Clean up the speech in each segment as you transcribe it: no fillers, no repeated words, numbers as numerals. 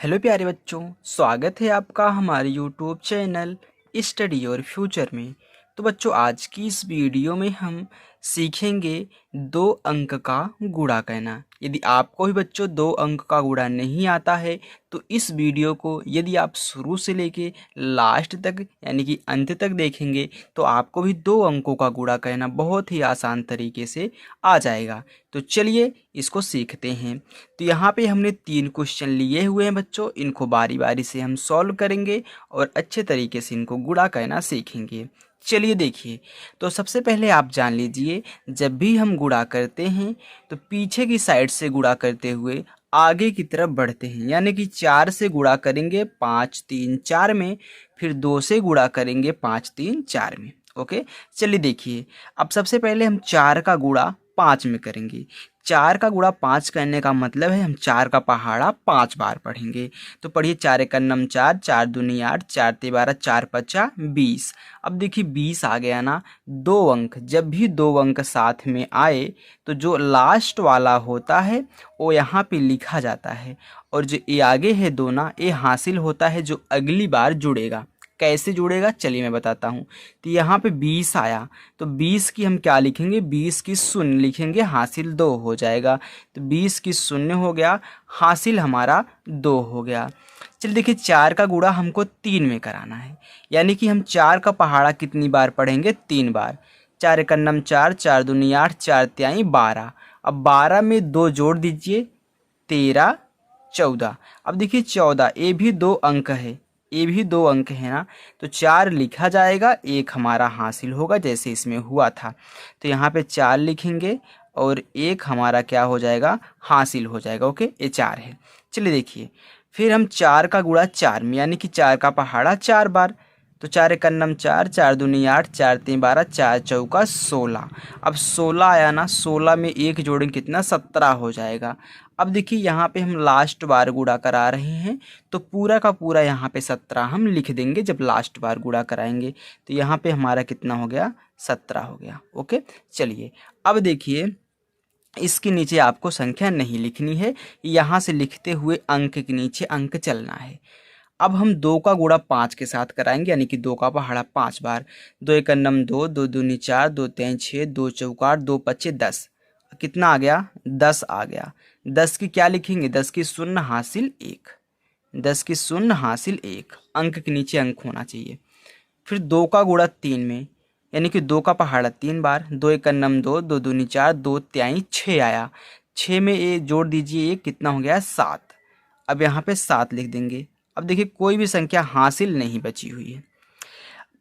Hello प्यारे बच्चों, स्वागत है आपका हमारे YouTube channel study your future में। तो बच्चों, आज की इस वीडियो में हम सीखेंगे 2 अंक का गुणा करना। यदि आपको भी बच्चों 2 अंक का गुणा नहीं आता है तो इस वीडियो को यदि आप शुरू से लेके लास्ट तक यानी कि अंत तक देखेंगे तो आपको भी 2 अंकों का गुणा करना बहुत ही आसान तरीके से आ जाएगा। तो चलिए इसको सीखते हैं। तो यहाँ पे हमने 3 क्वेश्चन लिए हुए हैं बच्चों, इनको बारी बारी से हम सॉल्व करेंगे और अच्छे तरीके से इनको गुणा करना सीखेंगे। चलिए देखिए, तो सबसे पहले आप जान लीजिए, जब भी हम गुणा करते हैं तो पीछे की साइड से गुणा करते हुए आगे की तरफ बढ़ते हैं। यानी कि 4 से गुणा करेंगे 5 3 4 में, फिर 2 से गुणा करेंगे 5 3 4 में। ओके, चलिए देखिए, अब सबसे पहले हम 4 का गुणा 5 में करेंगे। 4 का गुणा 5 करने का मतलब है हम 4 का पहाड़ा 5 बार पढ़ेंगे। तो पढ़िए, 4 एक नम 4, 4 दूनी 8, 4 ते 12, 4 पचा 20। अब देखिए 20 आ गया ना। 2 अंक, जब भी 2 अंक साथ में आए तो जो लास्ट वाला होता है वो यहाँ पे लिखा जाता है, और जो ये आगे है 2 ना, ये हासिल होता है जो अगली बार जुड़ेगा। कैसे जुड़ेगा चलिए मैं बताता हूँ। तो यहाँ पे 20 आया तो 20 की हम क्या लिखेंगे, 20 की शून्य लिखेंगे, हासिल 2 हो जाएगा। तो 20 की शून्य हो गया, हासिल हमारा 2 हो गया। चलिए देखिए, 4 का गुणा हमको 3 में कराना है। यानी कि हम 4 का पहाड़ा कितनी बार पढ़ेंगे, 3 बार। 4 एक नम 4, 4 दूनी 8, 4 त्याई 12। अब 12 में 2 जोड़ दीजिए, 13 14। अब देखिए 14, ये भी 2 अंक है, ये भी 2 अंक है ना। तो 4 लिखा जाएगा, 1 हमारा हासिल होगा जैसे इसमें हुआ था। तो यहाँ पे 4 लिखेंगे और 1 हमारा क्या हो जाएगा, हासिल हो जाएगा। ओके, ये 4 है। चलिए देखिए, फिर हम 4 का गुणा 4 में, यानी कि 4 का पहाड़ा 4 बार। तो 4 एक नम 4, 4 दूनी 8, 4 तीन 12, 4 चौका 16। अब 16 आया ना, 16 में 1 जोड़ेंगे कितना, 17 हो जाएगा। अब देखिए यहाँ पे हम लास्ट बार गुणा करा रहे हैं तो पूरा का पूरा यहाँ पे 17 हम लिख देंगे जब लास्ट बार गुणा कराएंगे। तो यहाँ पे हमारा कितना हो गया, 17 हो गया। ओके, चलिए अब देखिए, इसके नीचे आपको संख्या नहीं लिखनी है, यहाँ से लिखते हुए अंक के नीचे अंक चलना है। अब हम 2 का गुणा 5 के साथ कराएंगे, यानी कि 2 का पहाड़ा 5 बार। 2 एक नम 2, 2 दूनी 4, 2 तीन 6, 2 चौका 8, 2 पच्चे 10। कितना आ गया, 10 आ गया। 10 की क्या लिखेंगे, 10 की शून्य हासिल 1। 10 की शून्य हासिल 1, अंक के नीचे अंक होना चाहिए। फिर 2 का गुणा 3 में, यानी कि 2 का पहाड़ा 3 बार। 2 एक नम 2, 2 दूनी 4, 2 त्याई 6 आया। 6 में ये जोड़ दीजिए, ये कितना हो गया, 7। अब यहाँ पे 7 लिख देंगे। अब देखिए कोई भी संख्या हासिल नहीं बची हुई है।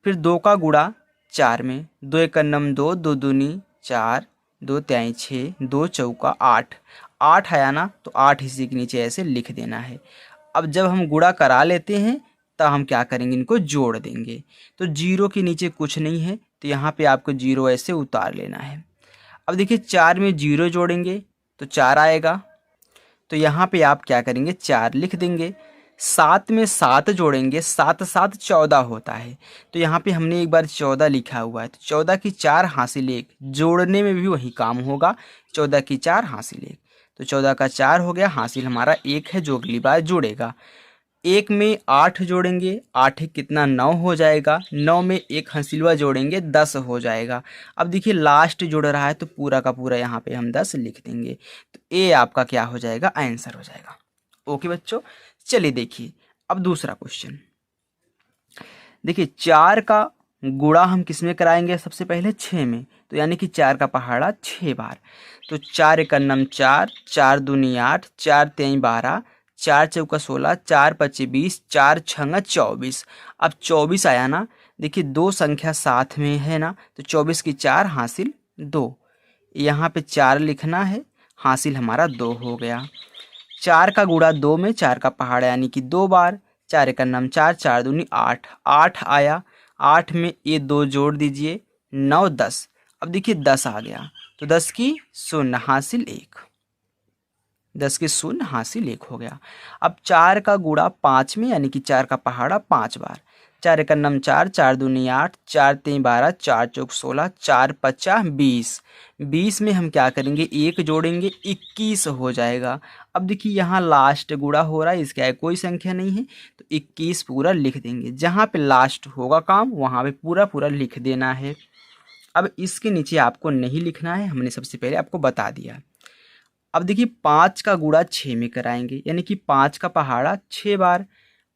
फिर 2 का गुणा 4 में, 2 एक नम 2, 2 दूनी 4, 2 त्याई 6, 2 चौका 8। 8 आया ना, तो 8 इसी के नीचे ऐसे लिख देना है। अब जब हम गुणा करा लेते हैं तब हम क्या करेंगे, इनको जोड़ देंगे। तो 0 के नीचे कुछ नहीं है तो यहाँ पे आपको 0 ऐसे उतार लेना है। अब देखिए 4 में 0 जोड़ेंगे तो 4 आएगा। तो यहाँ पे आप क्या करेंगे, 4 लिख देंगे। 7 में 7 जोड़ेंगे, 7 7 14 होता है। तो यहाँ पे हमने एक बार 14 लिखा हुआ है, तो 14 की 4 हासिल 1, जोड़ने में भी वही काम होगा। 14 की 4 हासिल 1, तो 14 का 4 हो गया, हासिल हमारा 1 है जो अगली बार जुड़ेगा। 1 में 8 जोड़ेंगे, 8 एक कितना, 9 हो जाएगा। 9 में 1 हंसिलवा जोड़ेंगे, 10 हो जाएगा। अब देखिए लास्ट जुड़ रहा है तो पूरा का पूरा यहाँ पे हम 10 लिख देंगे। तो ये आपका क्या हो जाएगा, आंसर हो जाएगा। ओके बच्चों, चलिए देखिए अब दूसरा क्वेश्चन। देखिए 4 का गुणा हम किस में कराएंगे, सबसे पहले 6 में। तो यानी कि 4 का पहाड़ा 6 बार। तो 4 एक नम 4, 4 दूनी 8, 4 तीन 12, 4 चौका 16, 4 पच्चे 20, 4 छंगा 24। अब 24 आया ना, देखिए 2 संख्या साथ में है ना, तो 24 की 4 हासिल 2। यहाँ पे 4 लिखना है, हासिल हमारा 2 हो गया। 4 का गुणा 2 में, 4 का पहाड़ा यानी कि 2 बार। 4 एक नम 4, 4 दूनी 8, 8 आया। 8 में ये 2 जोड़ दीजिए, 9 10। अब देखिए 10 आ गया, तो 10 की शून्य हासिल 1। 10 की शून्य हासिल 1 हो गया। अब 4 का गुणा 5 में, यानी कि 4 का पहाड़ा 5 बार। 4 एका नम 4, 4 दूनी 8, 4 तीन 12, 4 चौक 16, 4 पचा 20। 20 में हम क्या करेंगे, एक जोड़ेंगे 21 हो जाएगा। अब देखिए यहाँ लास्ट गुणा हो रहा है, इसके आगे कोई संख्या नहीं है तो 21 पूरा लिख देंगे। जहाँ पे लास्ट होगा काम वहाँ पे पूरा पूरा लिख देना है। अब इसके नीचे आपको नहीं लिखना है, हमने सबसे पहले आपको बता दिया। अब देखिए 5 का गुणा 6 में कराएंगे, यानी कि 5 का पहाड़ा 6 बार।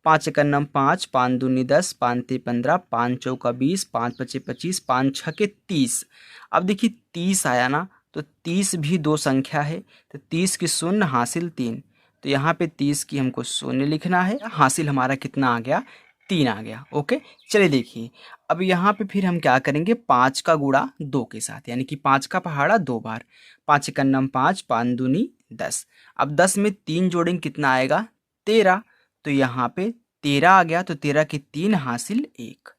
5 एका नम 5, 5 दूनी 10, 5 ते 15, 5 चौका 20, 5 पचे 25, 5 छके 30। अब देखिए 30 आया ना, तो 30 भी दो संख्या है, तो 30 की शून्य हासिल 3, तो यहाँ पे 30 की हमको शून्य लिखना है। हासिल हमारा कितना आ गया, 3 आ गया। ओके, चलिए देखिए अब यहाँ पे फिर हम क्या करेंगे, 5 का गुणा 2 के साथ, यानी कि 5 का पहाड़ा 2 बार। 5 एका नम 5, 5 दूनी 10। अब 10 में 3 जोड़ेंगे कितना आएगा, 13, तो यहाँ पे 13 आ गया, तो 13 के 3 हासिल 1,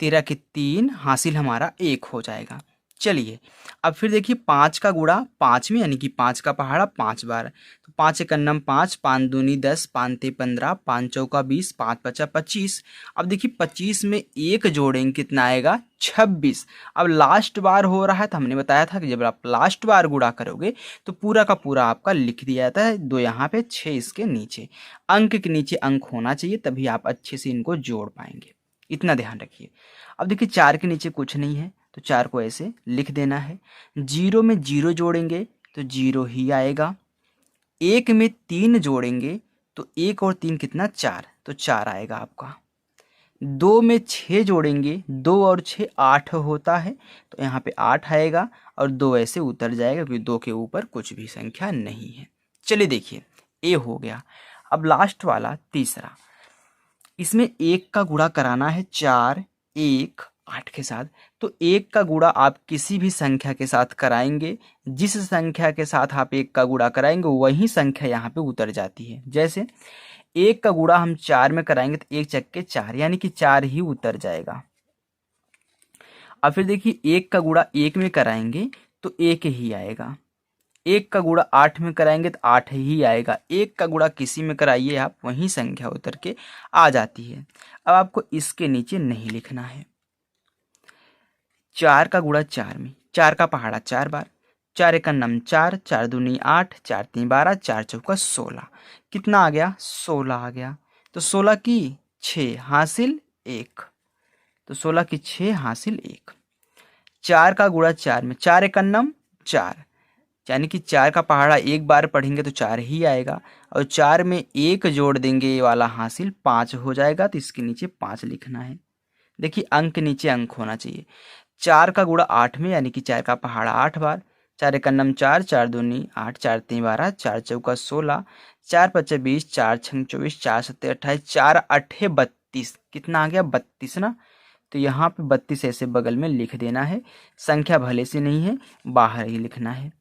13 के 3 हासिल हमारा 1 हो जाएगा। चलिए अब फिर देखिए 5 का गुणा 5 में, यानी कि 5 का पहाड़ा 5 बार। तो 5 एका नम 5, 5 दूनी 10, 5 ते 15, 5 चौका 20, 5 पचा 25। अब देखिए 25 में एक जोड़ेंगे कितना आएगा, 26। अब लास्ट बार हो रहा है, तो हमने बताया था कि जब आप लास्ट बार गुणा करोगे तो पूरा का पूरा आपका लिख दिया जाता है। 2 यहाँ पे 6 इसके नीचे, अंक के नीचे अंक होना चाहिए, तभी आप अच्छे से इनको जोड़ पाएंगे, इतना ध्यान रखिए। अब देखिए 4 के नीचे कुछ नहीं है, तो 4 को ऐसे लिख देना है। 0 में 0 जोड़ेंगे तो 0 ही आएगा। 1 में 3 जोड़ेंगे तो 1 और 3 कितना, 4, तो 4 आएगा आपका। 2 में 6 जोड़ेंगे, 2 और 6 8 होता है, तो यहाँ पे 8 आएगा और 2 ऐसे उतर जाएगा, क्योंकि 2 के ऊपर कुछ भी संख्या नहीं है। चलिए देखिए ए हो गया। अब लास्ट वाला तीसरा, इसमें 1 का गुणा कराना है 4, 1, 8 के साथ। तो 1 का गुणा आप किसी भी संख्या के साथ कराएंगे, जिस संख्या के साथ आप 1 का गुणा कराएंगे वही संख्या यहाँ पे उतर जाती है। जैसे 1 का गुणा हम 4 में कराएंगे तो 1 चक्के 4, यानी कि 4 ही उतर जाएगा। अब फिर देखिए 1 का गुणा 1 में कराएंगे तो 1 ही आएगा। 1 का गुणा 8 में कराएंगे तो 8 ही आएगा। 1 का गुणा किसी में कराइए आप, वही संख्या उतर के आ जाती है। अब आपको इसके नीचे नहीं लिखना है। 4 का गुणा 4 में, 4 का पहाड़ा 4 बार। 4 एका नम 4, 4 दूनी 8, 4 तीन 12, 4 चौका 16। कितना आ गया, 16 आ गया। तो 16 की 6 हासिल 1, तो 16 की 6 हासिल 1। 4 का गुणा 4 में, 4 एका नम 4, यानी कि 4 का पहाड़ा एक बार पढ़ेंगे तो 4 ही आएगा, और 4 में 1 जोड़ देंगे, ये वाला हासिल 5 हो जाएगा, तो इसके नीचे 5 लिखना है। देखिए अंक नीचे अंक होना चाहिए। 4 का गुणा 8 में, यानी कि 4 का पहाड़ा 8 बार। 4 एका नम 4, 4 दूनी 8, 4 तीन 12, 4 चौका 16, 4 पचे 20, 4 छंग 24, 4 सत्ते 28, 4 अट्ठे 32। कितना आ गया, 32 ना, तो यहाँ पे 32 ऐसे बगल में लिख देना है। संख्या भले से नहीं है, बाहर ही लिखना है।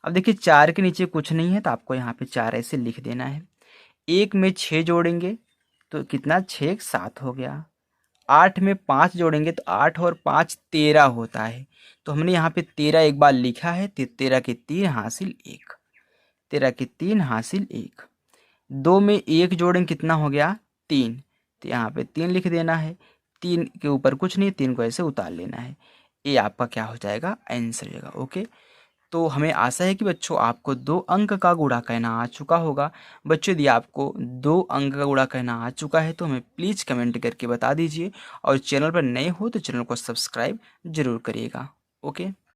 अब देखिए 4 के नीचे कुछ नहीं है, तो आपको यहाँ पे 4 ऐसे लिख देना है। 1 में 6 जोड़ेंगे तो कितना, 6 7 हो गया। 8 में 5 जोड़ेंगे तो 8 और 5 13 होता है, तो हमने यहाँ पे 13 एक बार लिखा है, तो 13 के 3 हासिल 1, 13 के 3 हासिल 1। 2 में 1 जोड़ेंगे कितना हो गया, 3, तो यहाँ पे 3 लिख देना है। 3 के ऊपर कुछ नहीं, 3 को ऐसे उतार लेना है। ये आपका क्या हो जाएगा, आंसर हो जाएगा। ओके, तो हमें आशा है कि बच्चों आपको 2 अंक का गुणा कहना आ चुका होगा। बच्चों यदि आपको 2 अंक का गुणा कहना आ चुका है तो हमें प्लीज़ कमेंट करके बता दीजिए, और चैनल पर नए हो तो चैनल को सब्सक्राइब जरूर करिएगा। ओके।